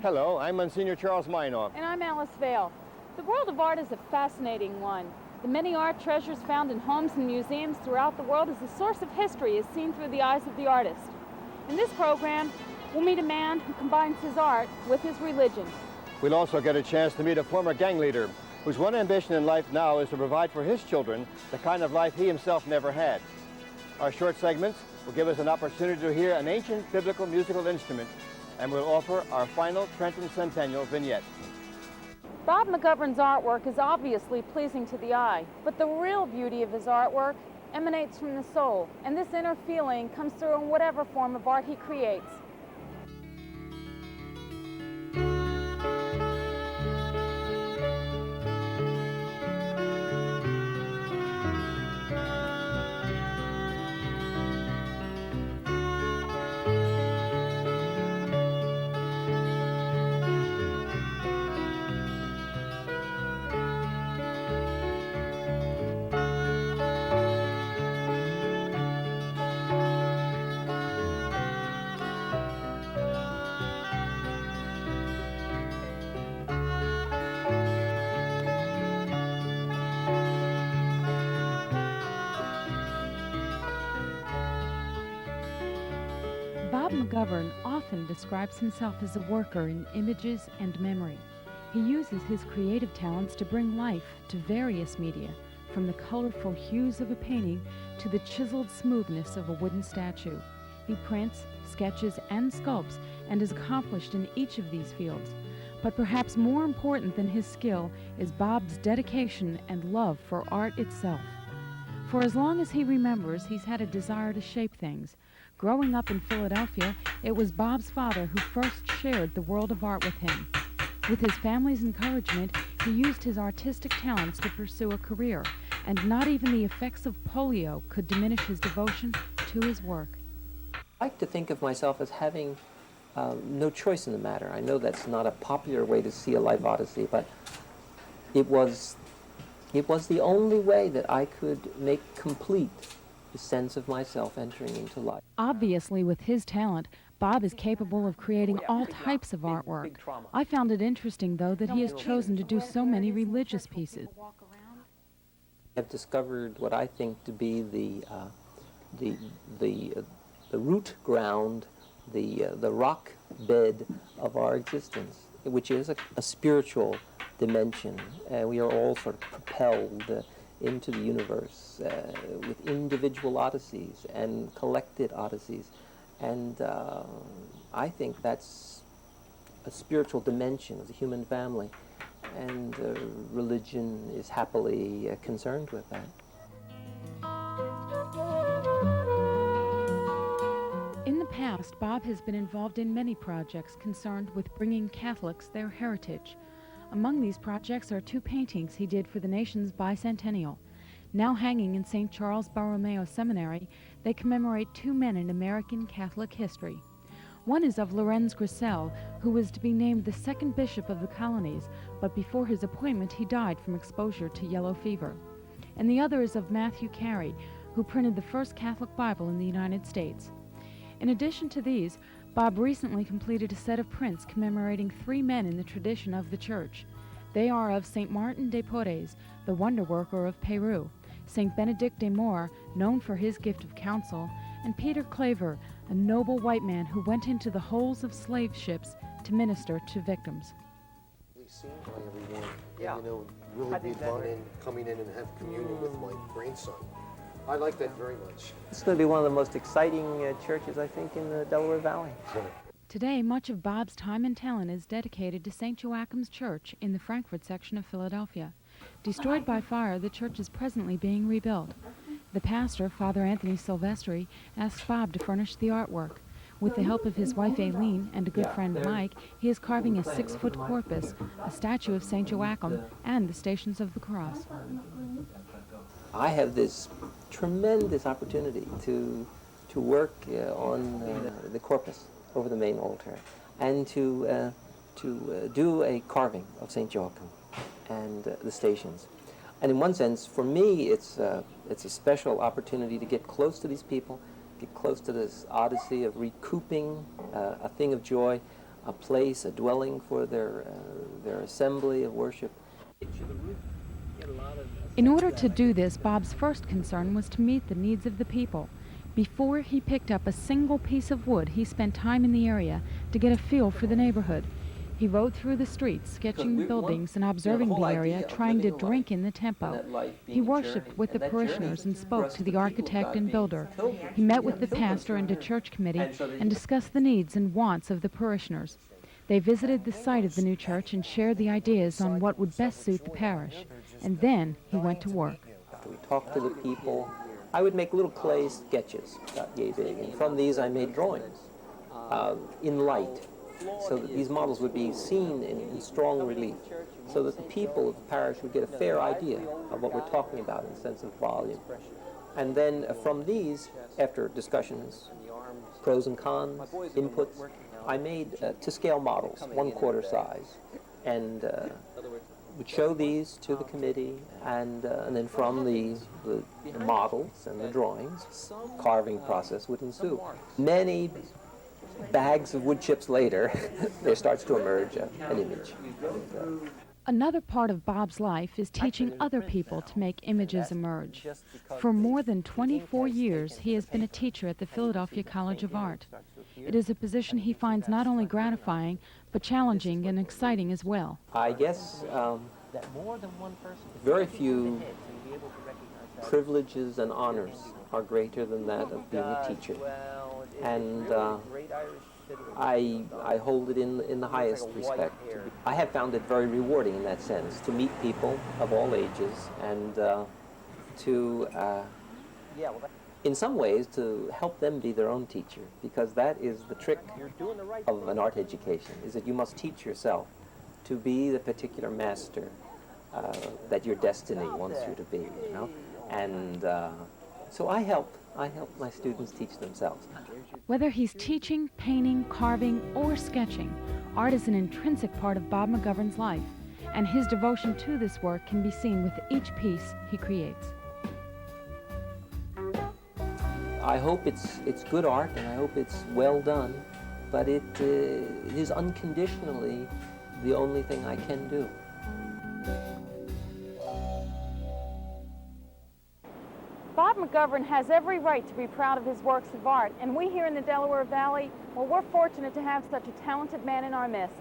Hello, I'm Monsignor Charles Meinhoff. And I'm Alice Vale. The world of art is a fascinating one. The many art treasures found in homes and museums throughout the world as a source of history is seen through the eyes of the artist. In this program, we'll meet a man who combines his art with his religion. We'll also get a chance to meet a former gang leader whose one ambition in life now is to provide for his children the kind of life he himself never had. Our short segments will give us an opportunity to hear an ancient biblical musical instrument, and we'll offer our final Trenton Centennial vignette. Bob McGovern's artwork is obviously pleasing to the eye, but the real beauty of his artwork emanates from the soul, and this inner feeling comes through in whatever form of art he creates. Bob McGovern often describes himself as a worker in images and memory. He uses his creative talents to bring life to various media, from the colorful hues of a painting to the chiseled smoothness of a wooden statue. He prints, sketches, and sculpts, and is accomplished in each of these fields. But perhaps more important than his skill is Bob's dedication and love for art itself. For as long as he remembers, he's had a desire to shape things. Growing up in Philadelphia, it was Bob's father who first shared the world of art with him. With his family's encouragement, he used his artistic talents to pursue a career, and not even the effects of polio could diminish his devotion to his work. I like to think of myself as having no choice in the matter. I know that's not a popular way to see a life odyssey, but it was the only way that I could make complete the sense of myself entering into life. Obviously, with his talent, Bob is capable of creating all types of artwork. I found it interesting, though, that he has chosen to do so many religious pieces. I've discovered what I think to be the root ground, the rock bed of our existence, which is a spiritual dimension. We are all sort of propelled into the universe with individual odysseys and collected odysseys. And I think that's a spiritual dimension of the human family, and religion is happily concerned with that. In the past, Bob has been involved in many projects concerned with bringing Catholics their heritage. Among these projects are 2 paintings he did for the nation's bicentennial. Now hanging in St. Charles Borromeo Seminary, they commemorate 2 men in American Catholic history. One is of Lorenz Grissel, who was to be named the 2nd bishop of the colonies, but before his appointment he died from exposure to yellow fever. And the other is of Matthew Carey, who printed the first Catholic Bible in the United States. In addition to these, Bob recently completed a set of prints commemorating 3 men in the tradition of the Church. They are of St. Martin de Porres, the wonder worker of Peru, St. Benedict de Moor, known for his gift of counsel, and Peter Claver, a noble white man who went into the holds of slave ships to minister to victims. Seen by everyone, yeah. And, really be fun in coming in and have communion with my grandson. I like that very much. It's going to be one of the most exciting churches, I think, in the Delaware Valley. Today, much of Bob's time and talent is dedicated to St. Joachim's Church in the Frankfort section of Philadelphia. Destroyed by fire, the church is presently being rebuilt. The pastor, Father Anthony Silvestri, asked Bob to furnish the artwork. With the help of his wife Aileen and a good friend Mike, he is carving a 6-foot corpus, a statue of St. Joachim, and the Stations of the Cross. I have this tremendous opportunity to work on the corpus over the main altar, and to do a carving of St. Joachim and the Stations. And in one sense, for me, it's a special opportunity to get close to these people, get close to this odyssey of recouping a thing of joy. a place, a dwelling for their assembly of worship. In order to do this, Bob's first concern was to meet the needs of the people. Before he picked up a single piece of wood, he spent time in the area to get a feel for the neighborhood. He rode through the streets, sketching the buildings and observing the area, trying to drink in the tempo. He worshipped with the parishioners and spoke to the architect and builder. He met with the pastor and a church committee and discussed the needs and wants of the parishioners. They visited the site of the new church and shared the ideas on what would best suit the parish. And then he went to work. After we talked to the people, I would make little clay sketches, about yay big, and from these I made drawings in light, so that these models would be seen in strong relief, so that the people of the parish would get a fair idea of what we're talking about in the sense of volume. And then from these, after discussions, pros and cons, inputs, I made to-scale models, 1/4 size, and would show these to the committee, and then from the models and the drawings, carving process would ensue. Many bags of wood chips later, there starts to emerge an image. Another part of Bob's life is teaching other people to make images emerge. For more than 24 years, he has been a teacher at the Philadelphia College of Art. It is a position he finds not only gratifying, but challenging and exciting as well. I guess very few privileges and honors are greater than that of being a teacher. And I hold it in the highest respect. I have found it very rewarding in that sense, to meet people of all ages and to, in some ways, to help them be their own teacher, because that is the trick of an art education, is that you must teach yourself to be the particular master that your destiny wants you to be, you know? And so I help my students teach themselves. Whether he's teaching, painting, carving, or sketching, art is an intrinsic part of Bob McGovern's life, and his devotion to this work can be seen with each piece he creates. I hope it's good art, and I hope it's well done, but it is unconditionally the only thing I can do. Bob McGovern has every right to be proud of his works of art, and we here in the Delaware Valley, well, we're fortunate to have such a talented man in our midst.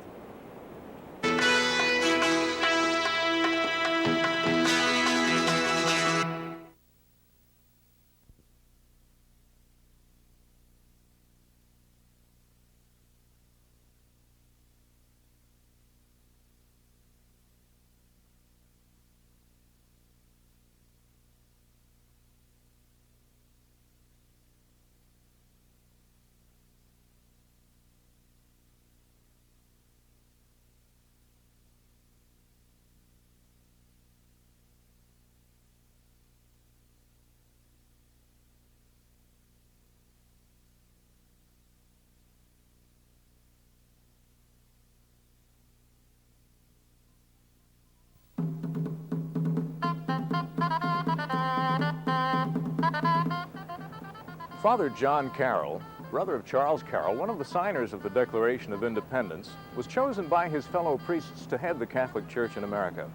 Father John Carroll, brother of Charles Carroll, one of the signers of the Declaration of Independence, was chosen by his fellow priests to head the Catholic Church in America.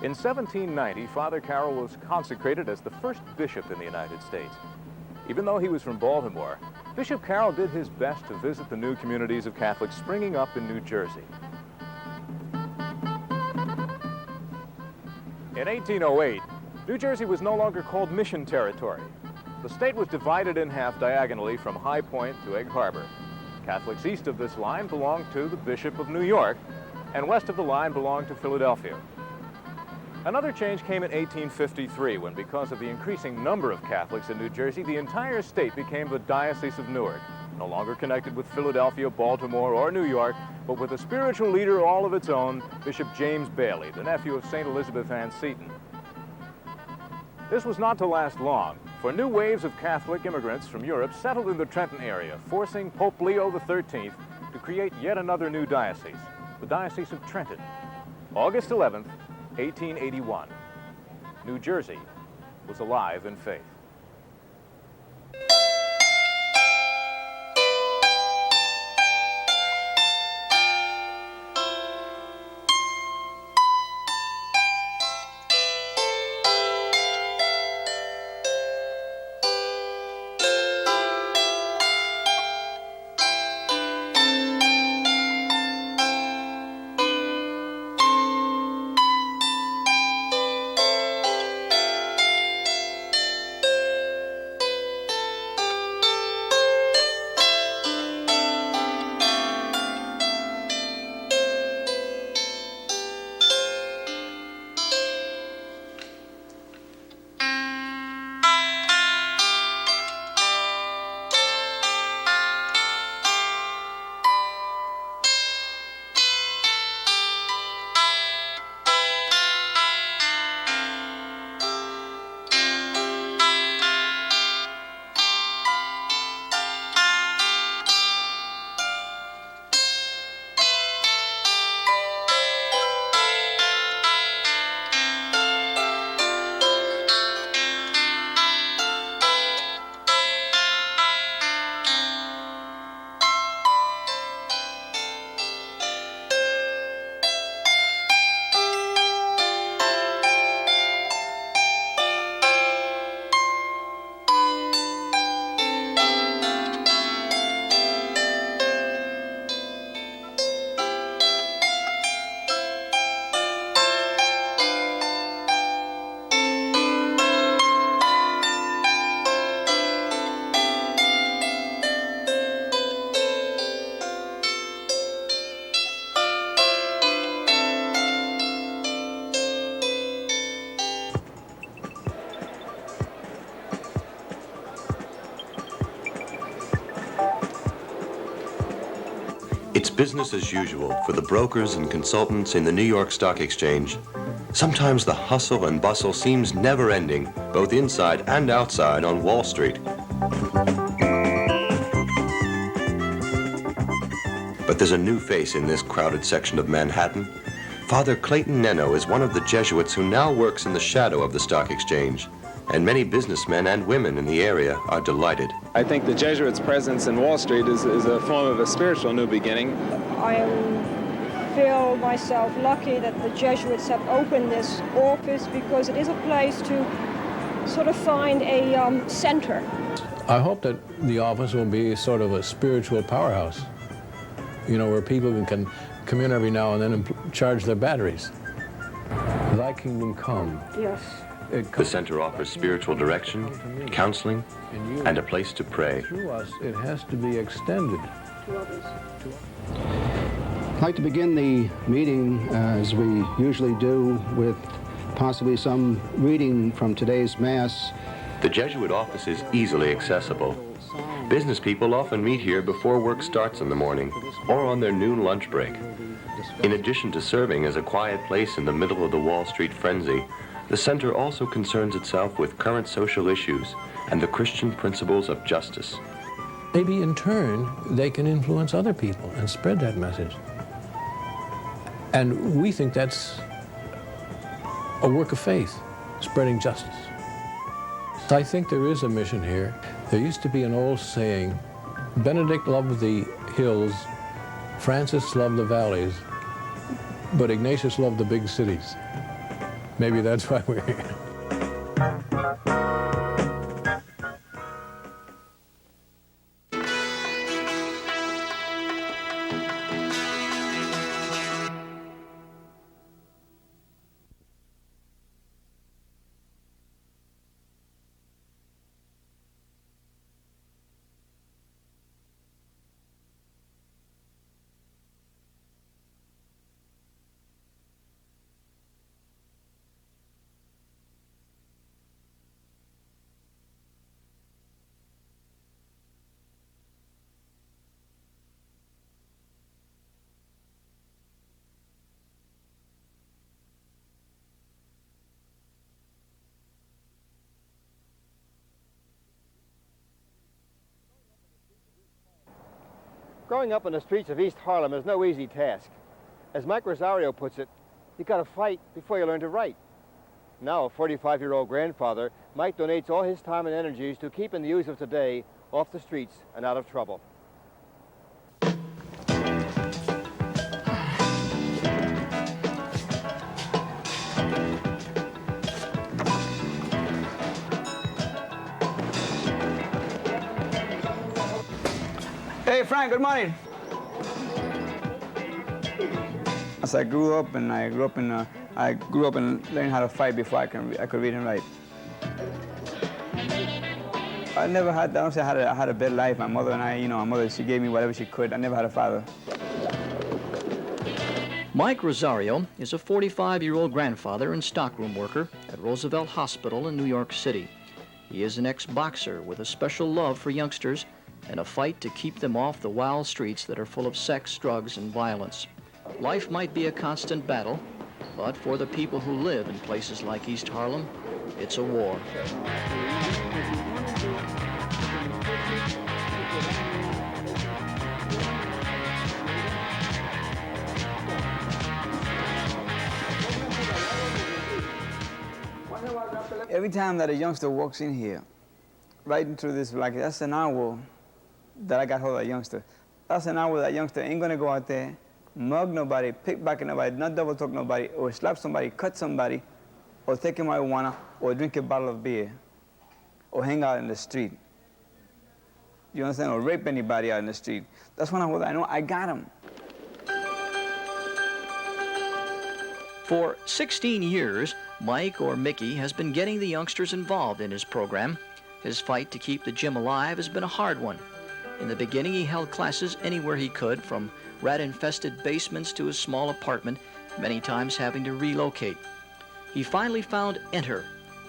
In 1790, Father Carroll was consecrated as the first bishop in the United States. Even though he was from Baltimore, Bishop Carroll did his best to visit the new communities of Catholics springing up in New Jersey. In 1808, New Jersey was no longer called Mission Territory. The state was divided in half diagonally from High Point to Egg Harbor. Catholics east of this line belonged to the Bishop of New York, and west of the line belonged to Philadelphia. Another change came in 1853, when, because of the increasing number of Catholics in New Jersey, the entire state became the Diocese of Newark, no longer connected with Philadelphia, Baltimore, or New York, but with a spiritual leader all of its own, Bishop James Bailey, the nephew of St. Elizabeth Ann Seton. This was not to last long, for new waves of Catholic immigrants from Europe settled in the Trenton area, forcing Pope Leo XIII to create yet another new diocese, the Diocese of Trenton. August 11th, 1881. New Jersey was alive in faith. It's business as usual for the brokers and consultants in the New York Stock Exchange. Sometimes the hustle and bustle seems never-ending, both inside and outside on Wall Street. But there's a new face in this crowded section of Manhattan. Father Clayton Neno is one of the Jesuits who now works in the shadow of the Stock Exchange, and many businessmen and women in the area are delighted. I think the Jesuits' presence in Wall Street is a form of a spiritual new beginning. I feel myself lucky that the Jesuits have opened this office because it is a place to sort of find a center. I hope that the office will be sort of a spiritual powerhouse, you know, where people can come in every now and then and charge their batteries. Thy kingdom come. Yes. The center offers spiritual direction, counseling, and a place to pray. Through us, it has to be extended To others. I'd like to begin the meeting as we usually do with possibly some reading from today's Mass. The Jesuit office is easily accessible. Business people often meet here before work starts in the morning or on their noon lunch break. In addition to serving as a quiet place in the middle of the Wall Street frenzy, the center also concerns itself with current social issues and the Christian principles of justice. Maybe in turn, they can influence other people and spread that message. And we think that's a work of faith, spreading justice. I think there is a mission here. There used to be an old saying, Benedict loved the hills, Francis loved the valleys, but Ignatius loved the big cities. Maybe that's why we're here. Growing up in the streets of East Harlem is no easy task. As Mike Rosario puts it, you got to fight before you learn to write. Now a 45-year-old grandfather, Mike donates all his time and energies to keeping the youth of today off the streets and out of trouble. Hey, Frank, good morning. As I grew up and learned how to fight before I could read and write. I don't say I had a bad life. My mother and I, my mother, she gave me whatever she could. I never had a father. Mike Rosario is a 45-year-old grandfather and stockroom worker at Roosevelt Hospital in New York City. He is an ex-boxer with a special love for youngsters and a fight to keep them off the wild streets that are full of sex, drugs, and violence. Life might be a constant battle, but for the people who live in places like East Harlem, it's a war. Every time that a youngster walks in here, right into this, like, that's an hour that I got hold of a youngster. That's an hour that youngster ain't gonna go out there, mug nobody, pickpocket nobody, not double talk nobody, or slap somebody, cut somebody, or take a marijuana, or drink a bottle of beer, or hang out in the street. You understand? Or rape anybody out in the street. That's when I know I got him. For 16 years, Mike, or Mickey, has been getting the youngsters involved in his program. His fight to keep the gym alive has been a hard one. In the beginning, he held classes anywhere he could, from rat-infested basements to his small apartment, many times having to relocate. He finally found Enter,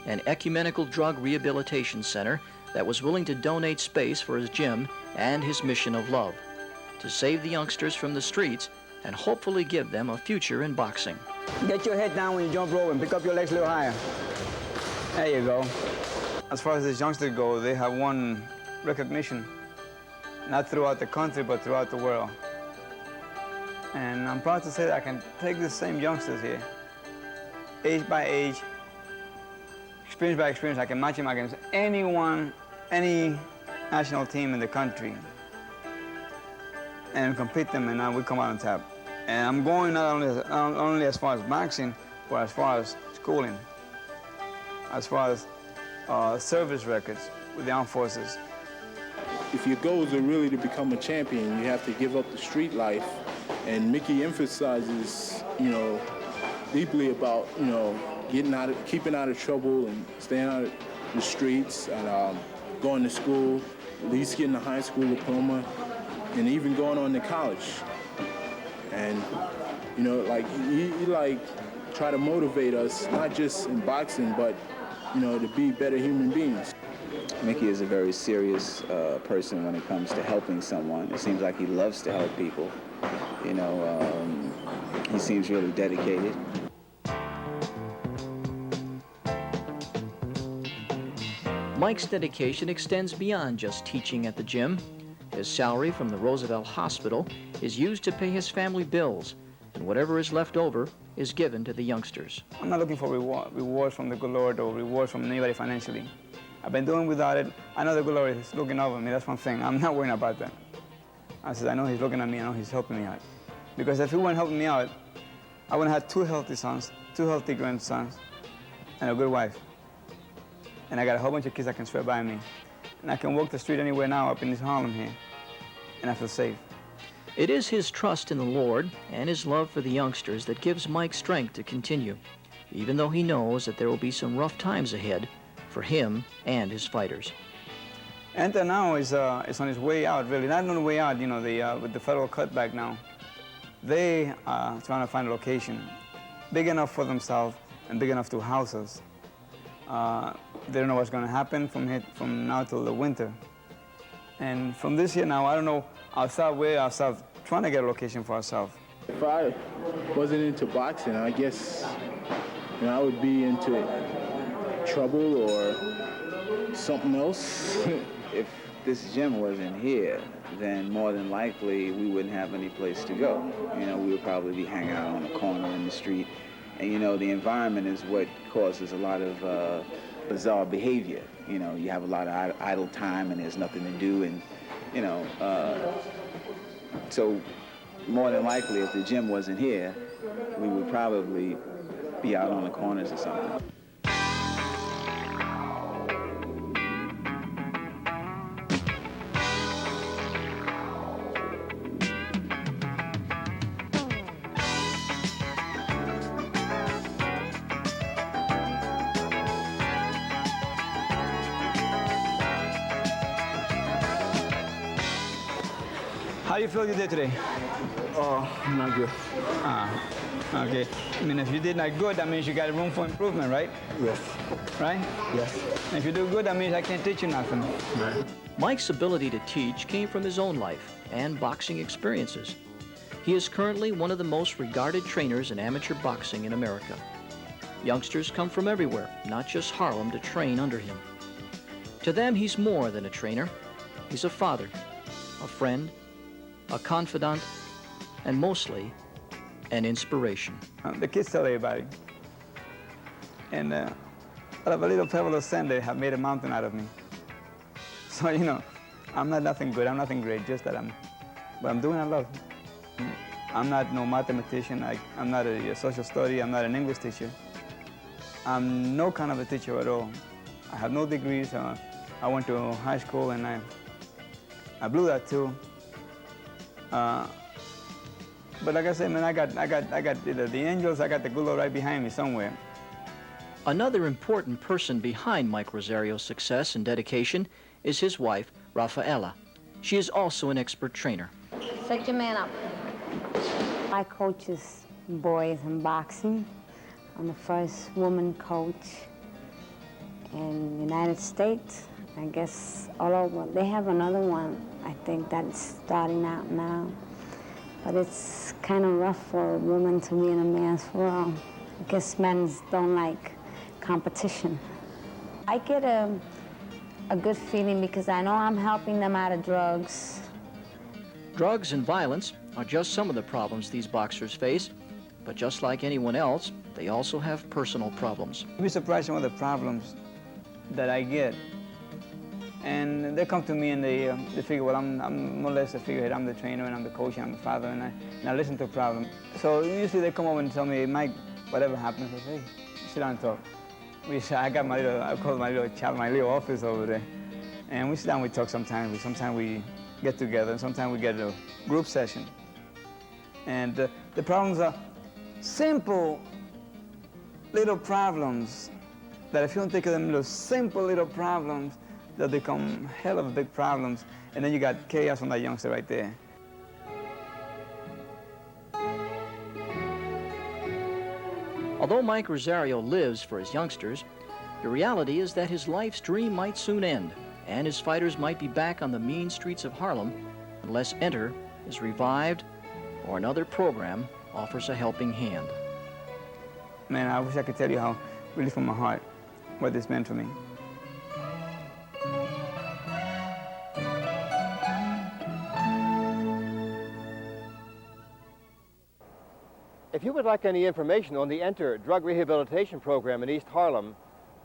an ecumenical drug rehabilitation center that was willing to donate space for his gym and his mission of love. to save the youngsters from the streets and hopefully give them a future in boxing. Get your head down when you jump rope and pick up your legs a little higher. There you go. As far as these youngsters go, they have won recognition, not throughout the country, but throughout the world. And I'm proud to say that I can take the same youngsters here, age by age, experience by experience. I can match them against anyone, any national team in the country, and compete them, and we come out on top. And I'm going not only as far as boxing, but as far as schooling, as far as service records with the armed forces. If your goals are really to become a champion, you have to give up the street life. And Mickey emphasizes, deeply about, keeping out of trouble and staying out of the streets and going to school, at least getting a high school diploma, and even going on to college. And, he try to motivate us, not just in boxing, but, to be better human beings. Mickey is a very serious person when it comes to helping someone. It seems like he loves to help people. He seems really dedicated. Mike's dedication extends beyond just teaching at the gym. His salary from the Roosevelt Hospital is used to pay his family bills, and whatever is left over is given to the youngsters. I'm not looking for rewards from the good Lord or rewards from anybody financially. I've been doing without it. I know the good Lord is looking over me. That's one thing. I'm not worrying about that. I know he's looking at me. I know he's helping me out. Because if he weren't helping me out, I would have had 2 healthy sons, 2 healthy grandsons, and a good wife. And I got a whole bunch of kids that can swear by me. And I can walk the street anywhere now up in this Harlem here, and I feel safe. It is his trust in the Lord and his love for the youngsters that gives Mike strength to continue, even though he knows that there will be some rough times ahead for him and his fighters. Enter now is on his way out, really. Not on the way out, with the federal cutback now. They are trying to find a location big enough for themselves and big enough to house us. They don't know what's going to happen from now till the winter. And from this year now, I don't know, I'll start trying to get a location for ourselves. If I wasn't into boxing, I guess I would be into trouble or something else. If this gym wasn't here, then more than likely we wouldn't have any place to go. We would probably be hanging out on a corner in the street. And the environment is what causes a lot of bizarre behavior. You have a lot of idle time and there's nothing to do, and so more than likely if the gym wasn't here, we would probably be out on the corners or something. How do you feel you did today? Not good. Okay. I mean, if you did not good, that means you got room for improvement, right? Yes. Right? Yes. And if you do good, that means I can't teach you nothing. Right. Mike's ability to teach came from his own life and boxing experiences. He is currently one of the most regarded trainers in amateur boxing in America. Youngsters come from everywhere, not just Harlem, to train under him. To them, he's more than a trainer. He's a father, a friend, a confidant, and mostly an inspiration. The kids tell everybody. And out of a little pebble of sand, they have made a mountain out of me. So, I'm not nothing good, I'm nothing great, just that what I'm doing, I love. I'm not no mathematician, I'm not a social study, I'm not an English teacher. I'm no kind of a teacher at all. I have no degrees. I went to high school and I blew that too. But like I said, man, I got the angels, I got the good Lord right behind me somewhere. Another important person behind Mike Rosario's success and dedication is his wife, Rafaela. She is also an expert trainer. Set your man up. I coaches boys in boxing. I'm the first woman coach in the United States. I guess all over. They have another one I think that's starting out now. But it's kind of rough for a woman to be in a man's world. I guess men don't like competition. I get a good feeling because I know I'm helping them out of drugs. Drugs and violence are just some of the problems these boxers face, but just like anyone else, they also have personal problems. You'd be surprised some of the problems that I get. And they come to me and they figure, well, I'm more or less a figurehead. I'm the trainer and I'm the coach and I'm the father, and I listen to problems. So usually they come over and tell me, Mike, whatever happens, I say, hey, sit down and talk. I got my little, I call it my little office over there. And we sit down, we talk sometimes. Sometimes we get together, and sometimes we get a group session. And the problems are simple little problems that if you don't take them little simple little problems, they'll become hell of big problems. And then you got chaos on that youngster right there. Although Mike Rosario lives for his youngsters, the reality is that his life's dream might soon end, and his fighters might be back on the mean streets of Harlem unless Enter is revived or another program offers a helping hand. Man, I wish I could tell you how, really from my heart, what this meant for me. If you would like any information on the Enter Drug Rehabilitation Program in East Harlem,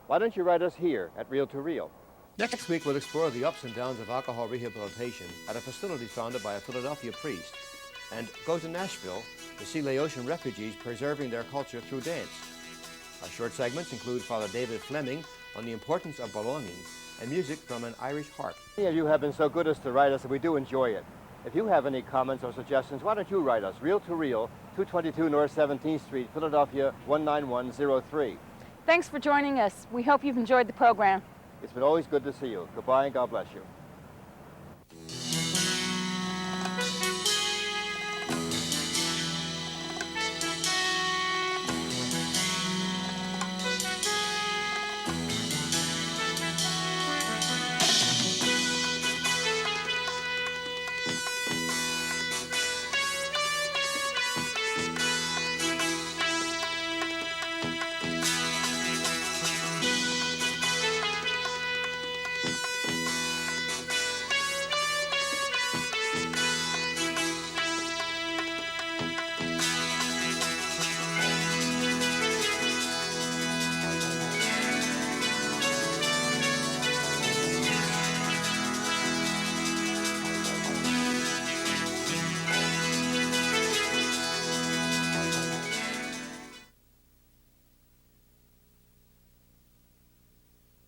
why don't you write us here at Reel to Reel? Next week, we'll explore the ups and downs of alcohol rehabilitation at a facility founded by a Philadelphia priest, and go to Nashville to see Laotian refugees preserving their culture through dance. Our short segments include Father David Fleming on the importance of belonging and music from an Irish harp. Many of you have been so good as to write us, and we do enjoy it. If you have any comments or suggestions, why don't you write us? Reel to Reel, 222 North 17th Street, Philadelphia, 19103. Thanks for joining us. We hope you've enjoyed the program. It's been always good to see you. Goodbye and God bless you.